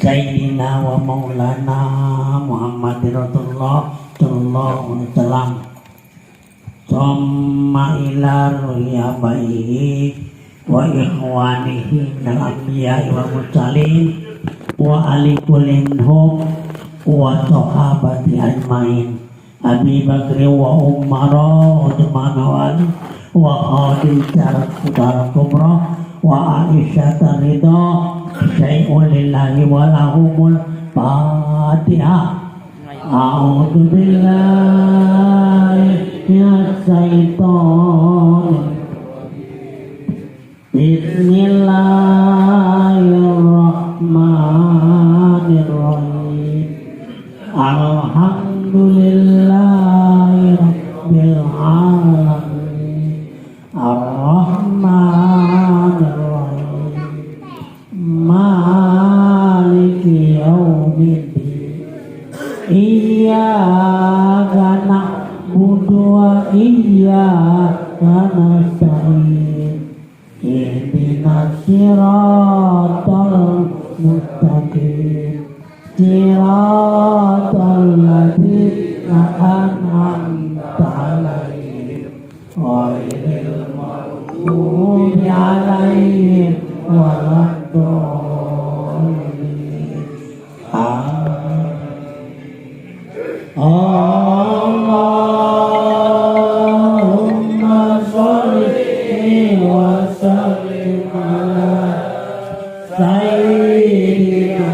Sayyidina wa maulana Muhammadin Rasulullah sallallahu alaihi wasallam. Thumma ila ru'yabaihi wa ikhwanihi minal anbiya'i wal mursalin wa ali kulinhum wa sahabati ajmain Abi Bakri wa Umara Utsman wa Ali wa Khadijah Kubra wa Aisyah ridha syai'un lillahi wa lahumul Fatihah. A'udzu billahi minas syaitonir Bismillahirrahmanirrahim. Alhamdulillahi rabbil alamin. Ar-Rahmanir-Rahim. Maliki yaumiddin. Iyyaka na'budu wa iyyaka nasta'in. Ihdinas siratal mustaqim. Siratal ladzina an'amta 'alaihim ghairil maghdubi 'alaihim waladdallin. Allahumma sholli wa sallim ala sayyidina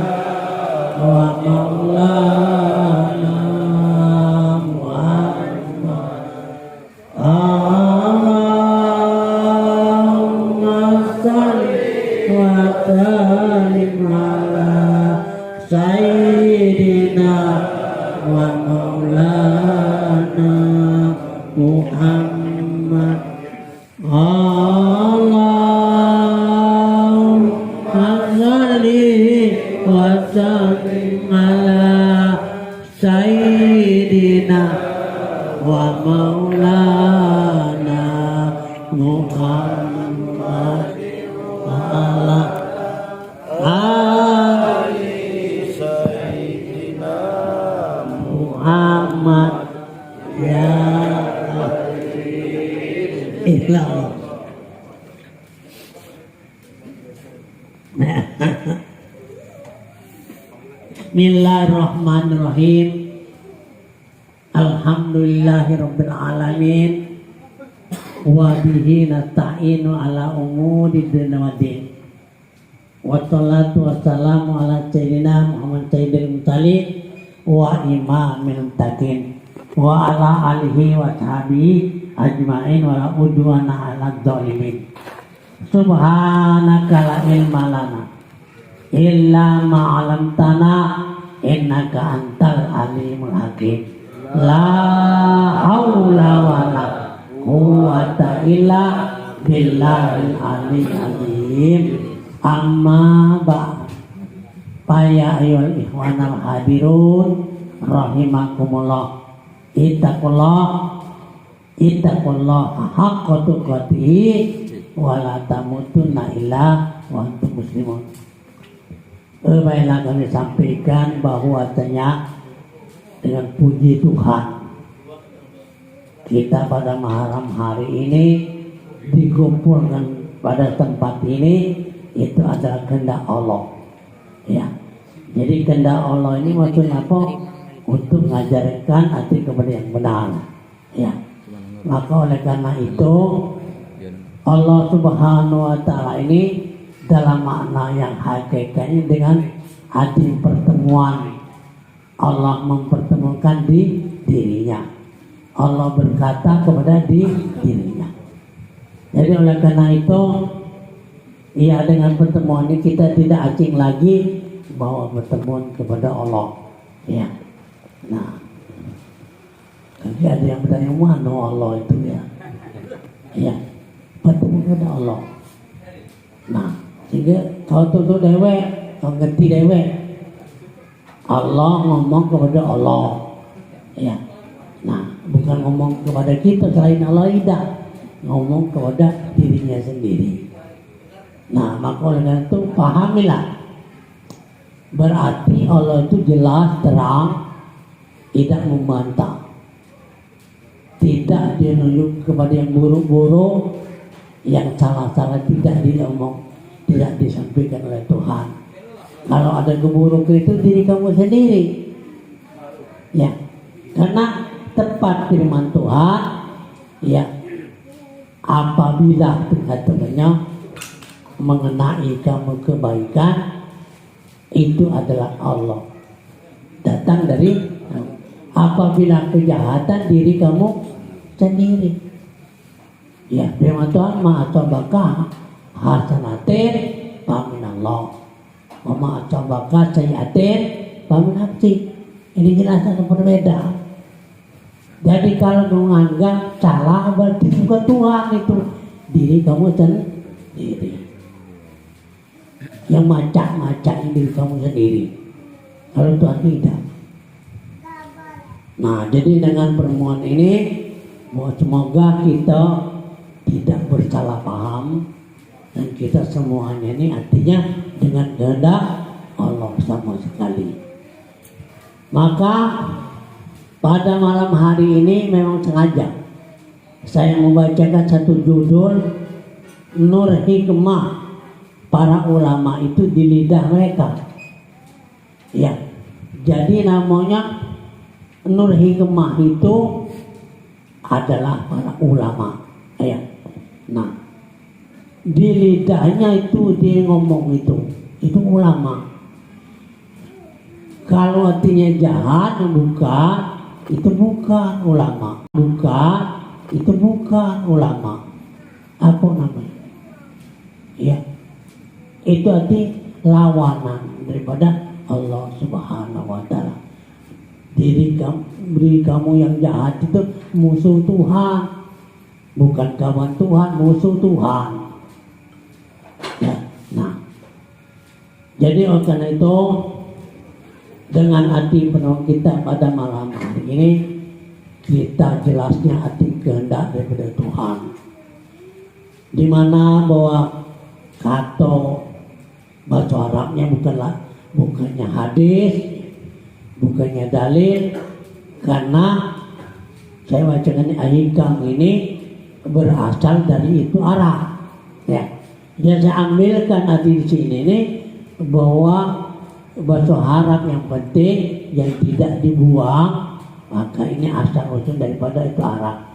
wa maulana Muhammad. Allahumma sholli wa sallim ala sayyidina wa maulana Muhammad. Allahumma sholli wa sallim ala sayyidina wa maulana Muhammad ala ali sayyidina Muhammad ya ikhlas. Bismillahirrahmanirrahim. Alhamdulillahirabbil alamin. Wa bihi nasta'inu ala umuri dunya waddin. Wassalatu wassalamu ala sayyidina Muhammad sayyidil mursalin wa imamil muttaqin wa ala alihi wa sahbihi ajmain wa la udwana ala dzalimin. Subhanaka la ilma lana illa ma 'allamtana innaka antal alimul hakim. La haula wala quwwata illa billahil aliyyil azim. Amma ba'd. Ya ayyuhal ikhwanal hadirun rahimakumullah. Ittaqullah haqqa tuqatih wa la tamutunna illa wa antum muslimun. Baiklah, kami sampaikan bahwasanya dengan puji Tuhan kita pada malam hari ini dikumpulkan pada tempat ini, itu adalah kehendak Allah. Ya, jadi kehendak Allah ini maksudnya apa? Untuk mengajarkan hati kepada yang benar. Ya, maka oleh karena itu Allah Subhanahu Wa Taala ini dalam makna yang hakikatnya dengan hadir pertemuan, Allah mempertemukan di dirinya. Allah berkata kepada dirinya. Jadi oleh karena itu, ya dengan pertemuan ini kita tidak asing lagi bahwa pertemuan kepada Allah. Ya. Nah, jadi ada yang bertanya mana Allah itu ya? Ya, bertemu kepada Allah. Nah, sehingga kalau tu dewe, kalau ngerti dewe, Allah ngomong kepada Allah. Ya. Nah, bukan ngomong kepada kita selain Allah, tidak. Ngomong kepada dirinya sendiri. Nah, maka oleh karena itu pahamilah Berarti Allah itu jelas terang, tidak membantah, tidak menunjuk kepada yang buruk-buruk, yang salah-salah tidak diomong, tidak disampaikan oleh Tuhan. Kalau ada keburukan itu diri kamu sendiri, ya, karena tepat firman Tuhan, ya, apabila tengah-tengahnya mengenai kamu kebaikan, itu adalah Allah, datang dari. Apabila kejahatan, diri kamu sendiri. Ya, firman Tuhan, ma'asabaka hasanatin faminallah, wa ma'asabaka sayyi'atin famin nafsi. Ini jelas ada berbeda. Jadi kalau menganggap salah, berarti bukan Tuhan, itu diri kamu sendiri yang macak-macak diri kamu sendiri. Kalau Tuhan tidak. Nah, jadi dengan pertemuan ini, semoga kita tidak bersalah paham, dan kita semuanya ini artinya dengan kehendak Allah sama sekali. Maka pada malam hari ini memang sengaja saya membacakan satu judul, Nur Hikmah para ulama itu di lidah mereka. Ya, jadi namanya Nur Hikmah itu adalah para ulama. Ya. Nah, di lidahnya itu dia ngomong itu ulama. Kalau artinya jahat, bukan, itu bukan ulama. Bukan, itu bukan ulama. Apa namanya? Ya, itu arti lawanan daripada Allah Subhanahu Wa Taala. Diri kamu yang jahat itu musuh Tuhan, bukan kawan Tuhan, musuh Tuhan. Ya, nah, jadi oleh karena itu, dengan hati penuh kita pada malam hari ini, kita jelasnya hati kehendak daripada Tuhan, di mana bahwa kata bahasa Arabnya bukannya hadis, bukannya dalil, karena saya bacakan Hikam ini berasal dari itu Arab. Ya, jadi saya ambilkan di sini nih bahwa bahasa Arab yang penting, yang tidak dibuang, maka ini asal usul daripada itu Arab.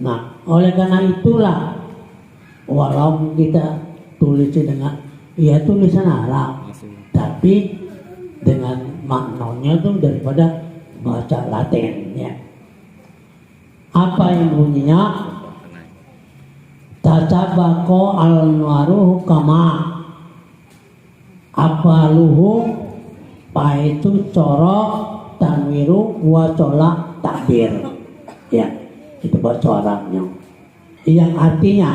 Nah, oleh karena itulah, walaupun kita tulis dengan tulisan Arab, tapi dengan maknanya itu daripada bahasa Latin, ya. Apa yang bunyinya? Tasabaqo al-nuaruhu kama apaluhu paitu coro tanwiru wa cola takbir. Ya, itu bahasa Arabnya. Yang artinya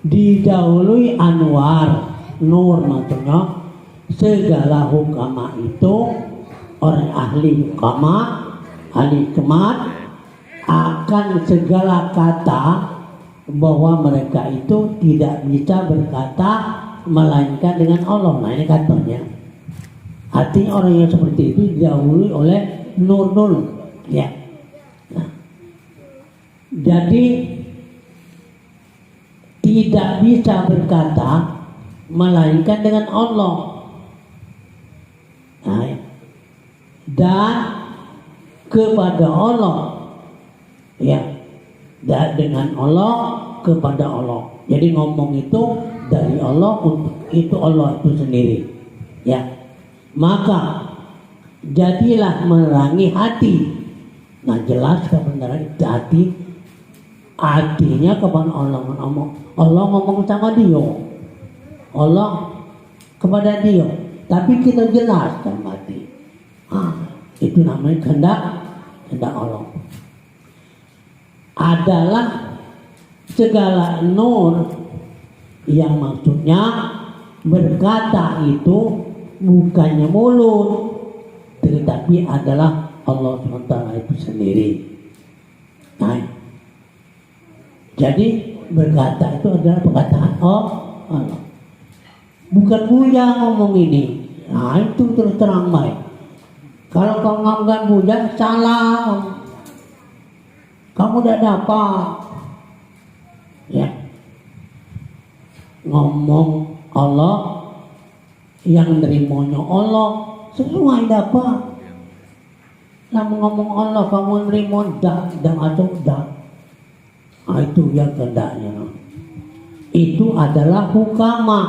didahului anwar, nur maksudnya segala hukama itu, orang ahli hukama, ahli hikmat, akan segala kata bahwa mereka itu tidak bisa berkata melainkan dengan Allah. Nah, ini katanya. Artinya orang yang seperti itu didahului oleh nur-nur. Ya. Nah, jadi tidak bisa berkata melainkan dengan Allah. Nah, dan kepada Allah, ya, dan dengan Allah kepada Allah. Jadi ngomong itu dari Allah untuk itu Allah itu sendiri, ya. Maka jadilah menerangi hati. Nah, jelas kebenaran hati, artinya kepada Allah ngomong. Allah ngomong sama dia, Allah kepada dia. Tapi kita jelaskan mati. Itu namanya kehendak Allah. Adalah segala nur yang maksudnya berkata itu bukannya mulut, tetapi adalah Allah SWT itu sendiri. Nah, jadi berkata itu adalah perkataan Allah. bukan Buya ngomong ini. Nah itu terus terang baik. Kalau kau ngomongkan Buya salah, kamu tidak dapat. Ya, ngomong Allah yang nerimanya Allah sesuai dapat. Namun ngomong Allah kamu nerima dak atau dak. Nah, itu yang kehendaknya. Itu adalah hukama,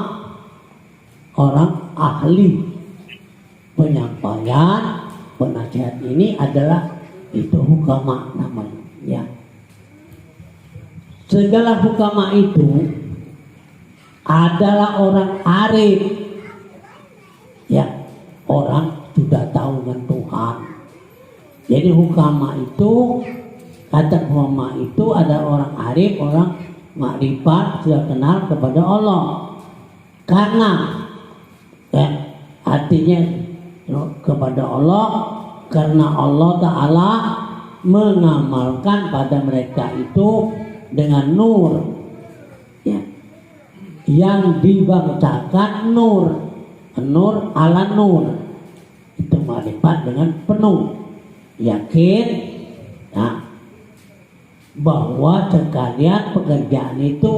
orang ahli penyampaian penasihat ini adalah itu hukama namanya. Ya. Segala hukama itu adalah orang arif, ya, orang sudah tahu dengan Tuhan. Jadi hukama itu, kata hukama itu ada orang arif, orang makrifat, sudah kenal kepada Allah. Karena ya, artinya kepada Allah, karena Allah Ta'ala mengamalkan pada mereka itu dengan nur, ya, yang dibangsakan nur ala nur, itu makrifat dengan penuh yakin, nah, bahwa sekalian pekerjaan itu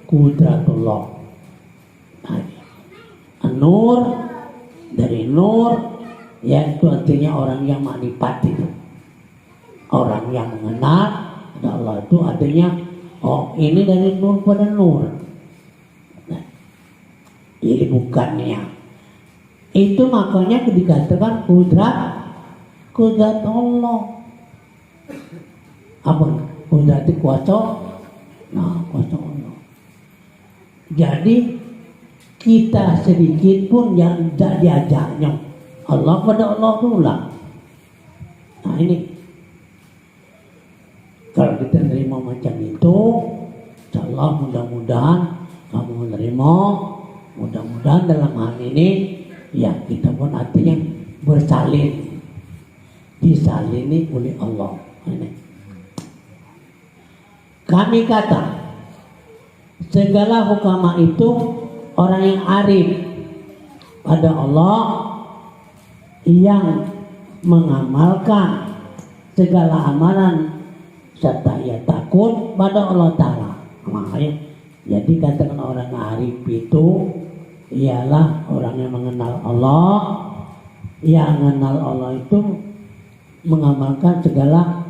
kudratullah. Nah, nur dari nur, ya itu artinya orang yang makrifat itu, orang yang mengenal Allah itu artinya oh ini dari nur pada nur. Nah, jadi bukannya itu, makanya dikatakan kudrat Allah. Apa? Kudrat itu kuasa. Nah, kuasa Allah. Jadi kita sedikit pun yang tidak diajaknya Allah pada Allah pula. Nah ini, kalau kita menerima macam itu, insyaallah mudah-mudahan kamu menerima. Mudah-mudahan dalam hal ini, ya kita pun artinya bersalin, disalini oleh Allah. Ini. Kami kata segala hukama itu orang yang arif pada Allah, yang mengamalkan segala amalan serta ia takut pada Allah Ta'ala. Makanya jadi katakan orang arif itu ialah orang yang mengenal Allah. Yang mengenal Allah itu mengamalkan segala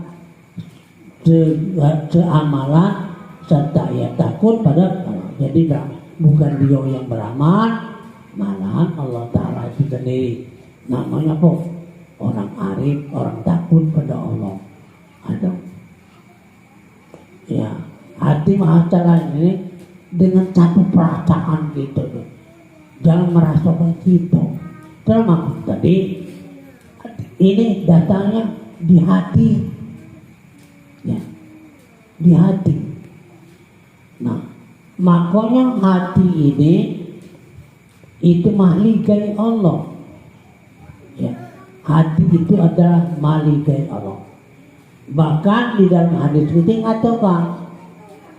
amalan serta ia takut pada Allah. Jadi bukan dia yang beramal, malahan Allah Ta'ala itu sendiri. Namanya apa? Orang arif, orang takut pada Allah. Ada, ya, hati masalah ini dengan satu perasaan gitu tuh. Jangan merasakan gitu. Termasuk tadi ini datangnya di hati, ya, di hati. Nah, makanya hati ini itu mahligai Allah. Ya, hati itu adalah mahligai Allah. Bahkan di dalam hadis itu mengatakan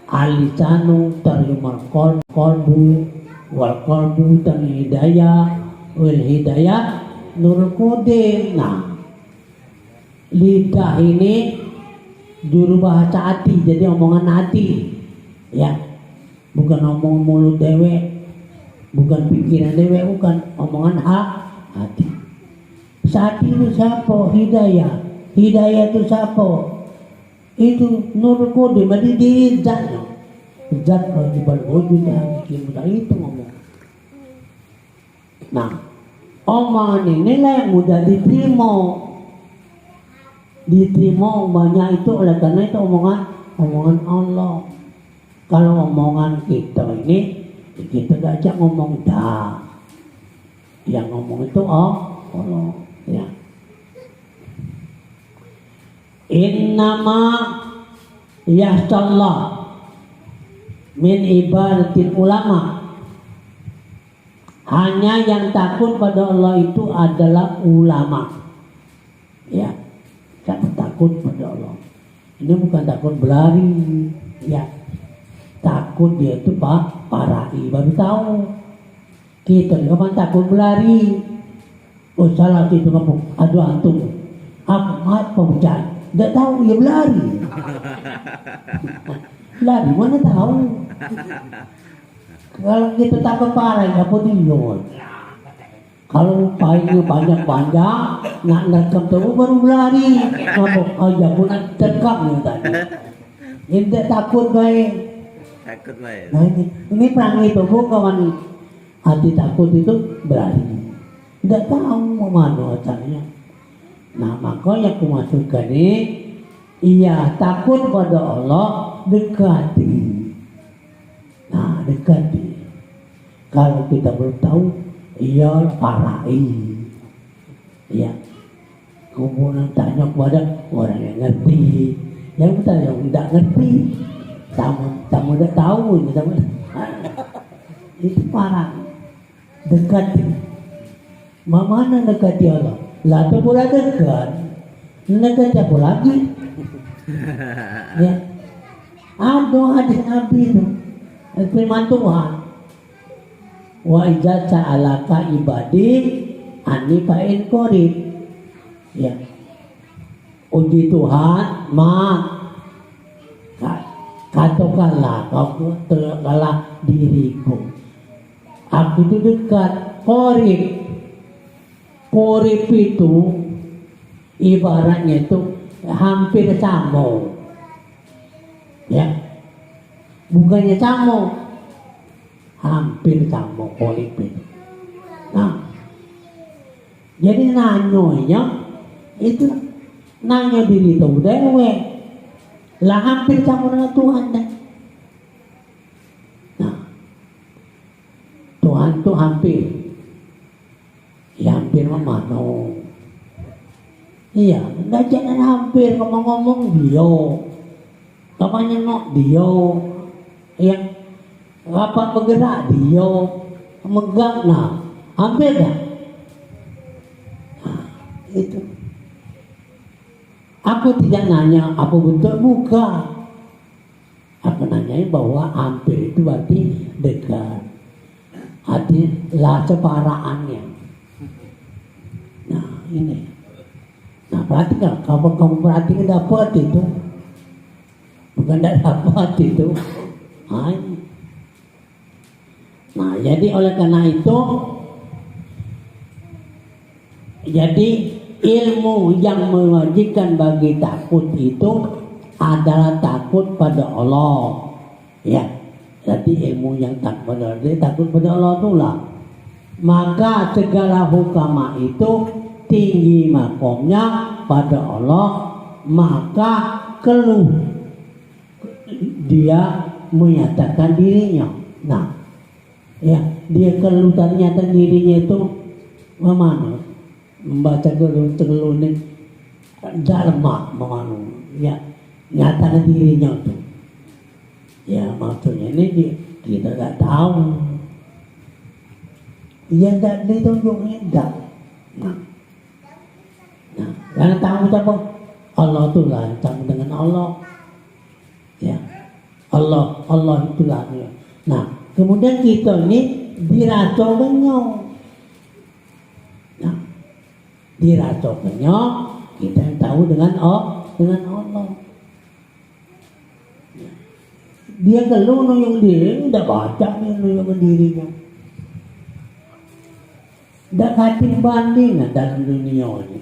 alisanu tarjumal qalbu wal qalbu tan hidayah wal hidayah nur qadim. Nah, lidah ini juru bahasa hati, jadi omongan hati, ya, bukan omong mulut dewe, bukan pikiran dewe, bukan omongan hati. Hati itu siapa? Hidayah itu siapa? Itu nur qadim, berarti di zatnya. Zat wajibal wujud yang bikin mudah itu ngomong. Nah, omongan inilah yang mudah diterima banyak itu oleh karena itu omongan Allah. Kalau omongan kita ini, kita diajak ngomong dah, yang ngomong itu Allah, ya. Innama yahtallah min ibadatil ulama. Hanya yang takut pada Allah itu adalah ulama, ya. Jangan takut pada Allah. Ini bukan takut berlari, ya. Takut dia itu parai, baru tahu. Kita kapan takut berlari. Oh salah itu kamu. Aduh antum. Amat pemucat. Tidak tahu dia berlari. Lari mana tahu. Kalau kita takut parah, apa dia? Kalau payungnya banyak-banyak, nak rekam tahu baru berlari. Kamu aja pun terkam tadi. Ini takut baik. Takut baik. Nah ini perang itu bukan hati takut itu berlari. Tidak tahu mana caranya. Nah makanya aku masukkan ini, iya takut pada Allah dekati. Nah dekati. Kalau kita belum tahu, iya parahi. Ya. Kemudian tanya kepada orang yang ngerti. Yang kita yang tidak ngerti, tamu tidak tahu ini tamu. Itu parah. Dekati. Mana dekati Allah? Lah tu pula dekat. Dekat apa lagi? Ya. Ada hadis Nabi itu. Firman Tuhan. Wa idza sa'alaka ibadi anni fa'in qarib. Ya. Uji Tuhan, katakanlah kau tergalah diriku. Aku itu dekat, qarib. Qarib itu ibaratnya itu hampir sama. Ya. Bukannya sama. Hampir sama qarib itu. Nah. Jadi nanya itu nanya diri itu dewe. Lah hampir sama dengan Tuhan dah. Nah. Tuhan itu hampir. Ya hampir mana? Iya, enggak jangan hampir ngomong-ngomong dia. Kapannya nok dia. Yang rapat bergerak dia. Megang nah, hampir dah. Nah, itu. Aku tidak nanya apa bentuk muka. Aku nanya bahwa hampir itu berarti dekat. Artinya separaannya. Nah ini. Nah perhatikan, kalau kamu perhatikan dapat itu. Bukan tidak dapat itu. Nah jadi oleh karena itu. Jadi ilmu yang mewajibkan bagi takut itu adalah takut pada Allah. Ya. Jadi ilmu yang takut pada Allah, takut pada Allah itulah. Maka segala hukama itu tinggi makomnya pada Allah, maka keluh dia menyatakan dirinya. Nah, ya dia keluh ternyata dirinya itu memang membaca keluh ini dharma memang ya nyatakan dirinya itu. Ya maksudnya ini kita tak tahu. Ya tidak ditunjukkan tidak. Nah, karena tahu apa? Allah itulah tahu dengan Allah. Ya, Allah itulah. Nah, kemudian kita ini diracokannya. Nah, diracokannya kita tahu dengan Allah. Dia keluh nuyung diri, tidak baca dia nuyung dirinya. Tidak kating bandingan dalam dunia ini.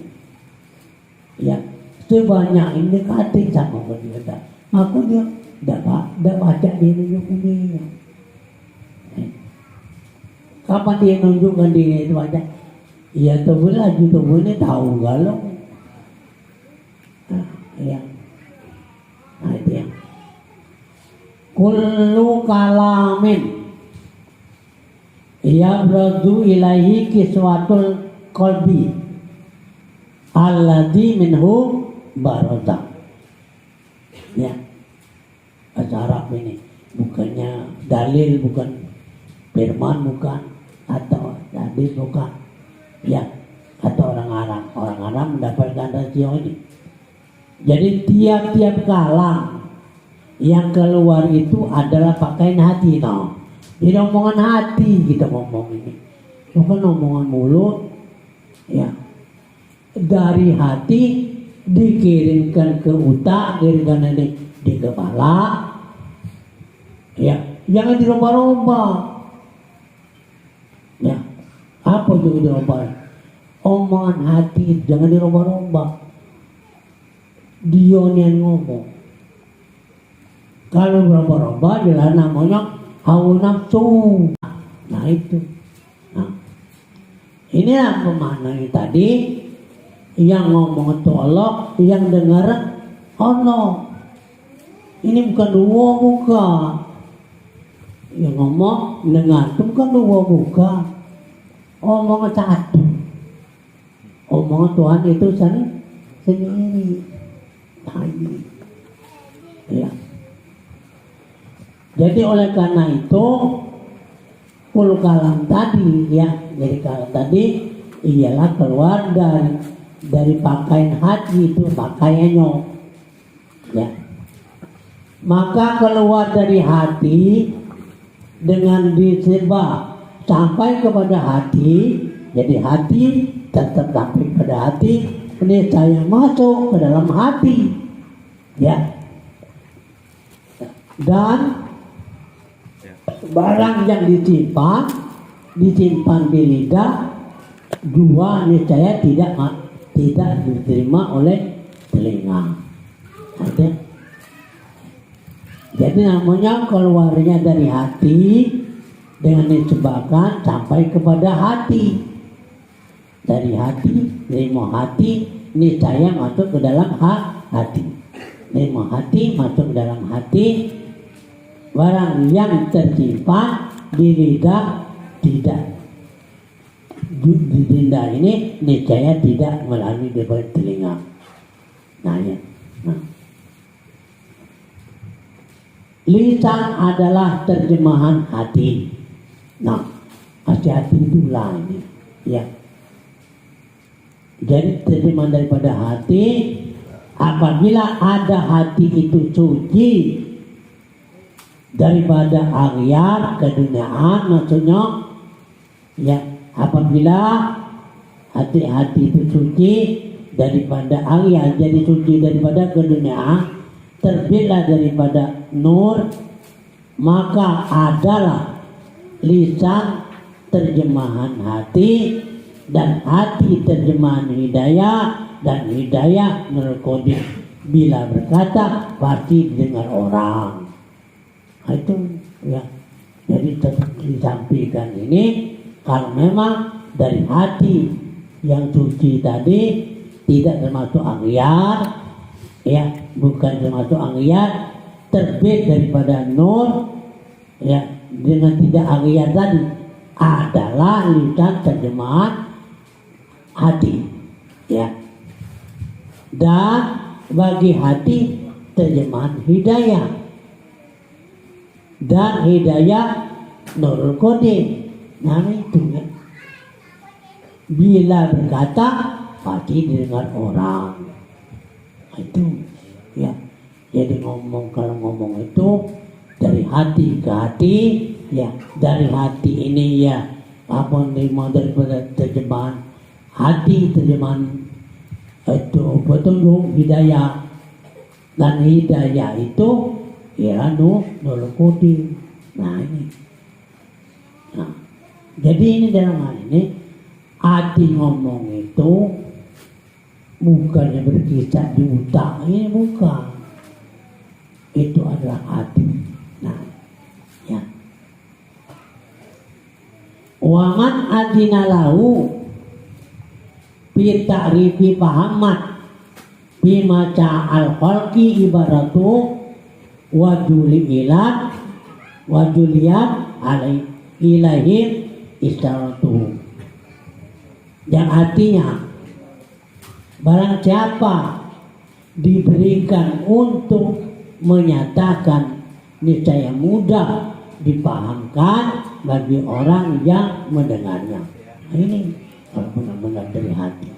Ya, sebanyak ini kating sama dia. Maka dia tidak baca dia nuyung dirinya. Kapan dia nunjukkan diri itu baca? Ya tubuh lagi tubuh ini tahu galau. Ya, nah itu yang. Kullu kalamin yabradu ilaihi kiswatul qalbi alladhi minhu barada. Ya, bahasa Arab ini bukannya dalil, bukan firman, bukan atau hadis, bukan. Ya, atau orang Arab mendapatkan rasio ini. Jadi tiap-tiap kalam yang keluar itu adalah pakaian hati, no. Jadi omongan hati kita ngomong ini. bukan omongan mulut, ya. Dari hati dikirimkan ke otak, kirimkan di kepala, ya. Jangan dirubah-rubah, ya. Apa juga dirubah? Omongan hati jangan dirubah-rubah. Dia yang ngomong. Kalau berubah-ubah jelas namanya hawa nafsu. Nah itu. Nah, inilah pemaknaan tadi, yang ngomong itu Allah, yang dengar Allah. Ini bukan dua muka. Yang ngomong dengar itu bukan dua muka. Omong satu. Omong Tuhan itu sendiri. Nah ini. Ya. Jadi oleh karena itu kul kalam tadi, ya, jadi kalam tadi ialah keluar dari pakaian hati itu pakaiannya, ya. Maka keluar dari hati dengan disebab sampai kepada hati, jadi hati tetap sampai pada hati, ini saya masuk ke dalam hati, ya. Dan barang yang disimpan di lidah dua niscaya tidak diterima oleh telinga. Jadi namanya keluarnya dari hati dengan disebabkan sampai kepada hati. Dari hati, terima hati, niscaya masuk ke dalam hati. Terima hati masuk ke dalam hati. Barang yang tersimpan di lidah tidak, di lidah ini niscaya tidak melalui dari telinga. Nah ya. Nah. Lisan adalah terjemahan hati. Nah, hati-hati itulah ini, ya. Jadi terjemahan daripada hati, apabila ada hati itu suci daripada aghyar keduniaan, maksudnya, ya, apabila hati-hati itu suci daripada aghyar, jadi suci daripada keduniaan, terbitlah daripada nur, maka adalah lisan terjemahan hati, dan hati terjemahan hidayah, dan hidayah menurut kode bila berkata pasti didengar orang. Nah, itu ya, jadi tetap disampaikan ini kalau memang dari hati yang suci tadi tidak termasuk aghyar, ya, bukan termasuk aghyar, terbit daripada nur, ya, dengan tidak aghyar tadi adalah lisan terjemahan hati, ya. Dan bagi hati terjemahan hidayah, dan hidayah nurul kode. Nah itu ya. Bila berkata pasti didengar orang. Itu ya. Jadi kalau ngomong itu dari hati ke hati, ya, dari hati ini, ya, apa yang daripada terjemahan hati, terjemahan itu petunjuk hidayah, dan hidayah itu ya nurul kode. Nah ini. Nah, jadi ini dalam hal ini hati ngomong itu bukannya berkisah di otak, ini bukan. Itu adalah hati. Nah, ya. Waman adina lahu fi ta'rifi pahamat bima ca'al khalqi ibaratu wajuli ilat wajuliyat alai ilahim istaratu. Yang artinya barang siapa diberikan untuk menyatakan, niscaya mudah dipahamkan bagi orang yang mendengarnya. Nah, ini kalau benar-benar dari hati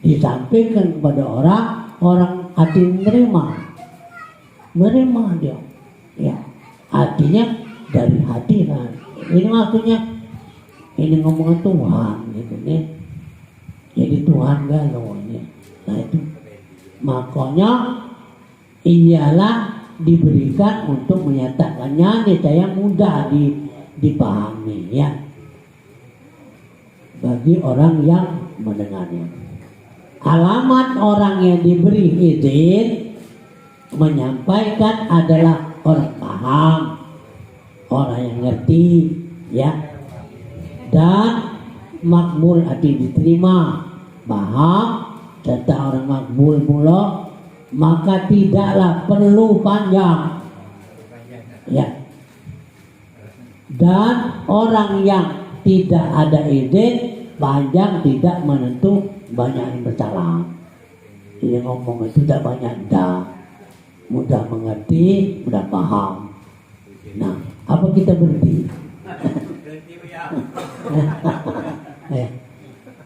disampaikan kepada orang hati menerima dia, ya, artinya dari hati. Nah, ini maksudnya ini ngomongin Tuhan gitu nih. Jadi Tuhan galau ini. Nah itu makanya ialah diberikan untuk menyatakannya niscaya mudah dipahami ya bagi orang yang mendengarnya. Alamat orang yang diberi izin menyampaikan adalah orang paham, orang yang ngerti ya, dan makbul arti diterima, paham, serta orang makbul pula, maka tidaklah perlu panjang ya. Dan orang yang tidak ada izin panjang tidak menentu banyak yang bersalah. Ini ngomong itu tidak banyak dah, mudah mengerti, mudah paham. Nah, apa kita berhenti?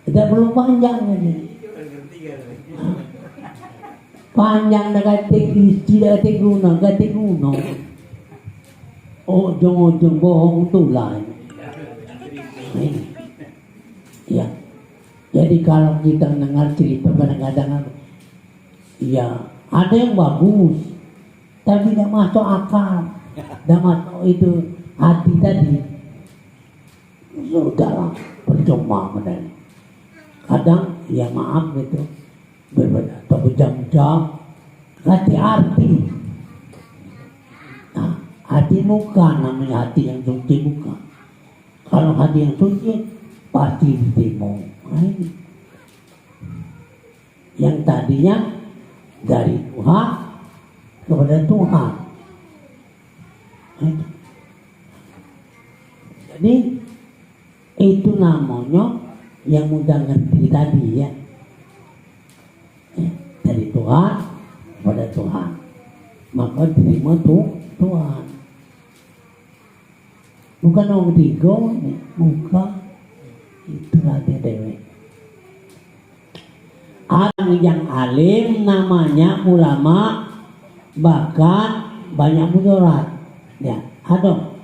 Tidak perlu panjang aja. Panjang dah kata isi dah kata guna. Ujung-ujung bohong tu lah. Ya. Jadi kalau kita dengar cerita kadang-kadang ya ada yang bagus tapi tidak masuk akal, tidak masuk itu hati tadi. Sudahlah, percuma benar. Kadang ya maaf gitu, berbeda atau berjam-jam hati arti. Nah, hati bukan namanya hati yang suci bukan. Kalau hati yang suci pasti diterima. Nah, ini. Yang tadinya dari Tuhan kepada Tuhan. Nah, itu. Jadi itu namanya yang mudah ngerti tadi ya. Dari Tuhan kepada Tuhan. Maka terima Tuhan. Bukan orang tiga, bukan. Itulah dia dewe. Orang yang alim namanya ulama, bahkan banyak mudarat. Ya, ada.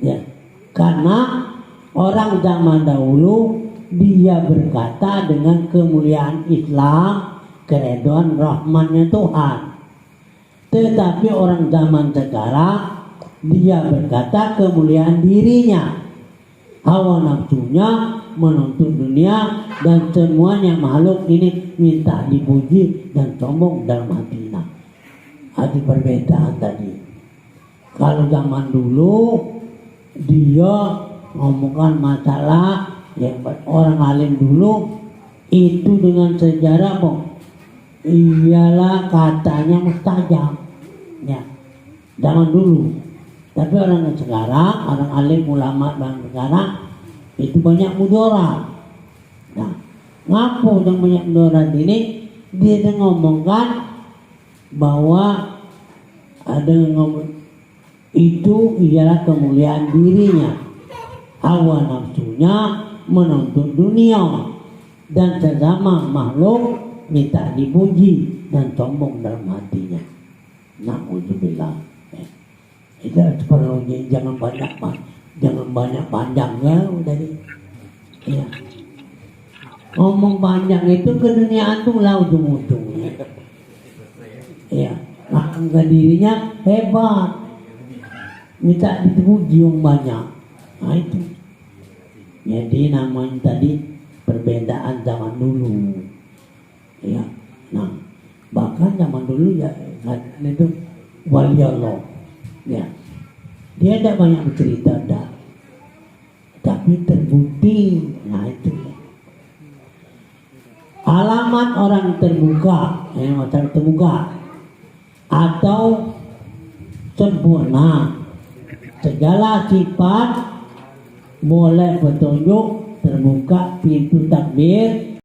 Ya. Karena orang zaman dahulu dia berkata dengan kemuliaan Islam, keridhaan rahmannya Tuhan. Tetapi orang zaman sekarang dia berkata kemuliaan dirinya, hawa nafsunya, menuntut dunia, dan semuanya makhluk ini minta dipuji dan sombong dalam hatinya. Ada perbedaan tadi. Kalau zaman dulu dia ngomongkan masalah yang orang alim dulu itu dengan sejarah ialah katanya mustajab ya zaman dulu. Tapi orang sekarang, orang alim ulama dan sekarang itu banyak mudarat. Nah, ngapo yang banyak mudarat ini dia ngomongkan bahwa ada ngomong itu ialah kemuliaan dirinya, hawa nafsunya, menuntut dunia, dan sesama makhluk minta dipuji dan sombong dalam hatinya. Na'udzubillah. Itu perlunya jangan banyak panjang ya udah deh. Ya. Ngomong panjang itu keduniaan tuh lah ujung-ujungnya. Ya, anggap dirinya hebat. Minta dipuji yang banyak. Nah itu. Jadi namanya tadi perbedaan zaman dulu. Ya. Nah, bahkan zaman dulu ya itu wali Allah. Ya. Dia tidak banyak bercerita dah. Tapi terbukti. Nah itu. Alamat orang terbuka, masalah terbuka atau sempurna segala sifat boleh petunjuk, terbuka pintu takbir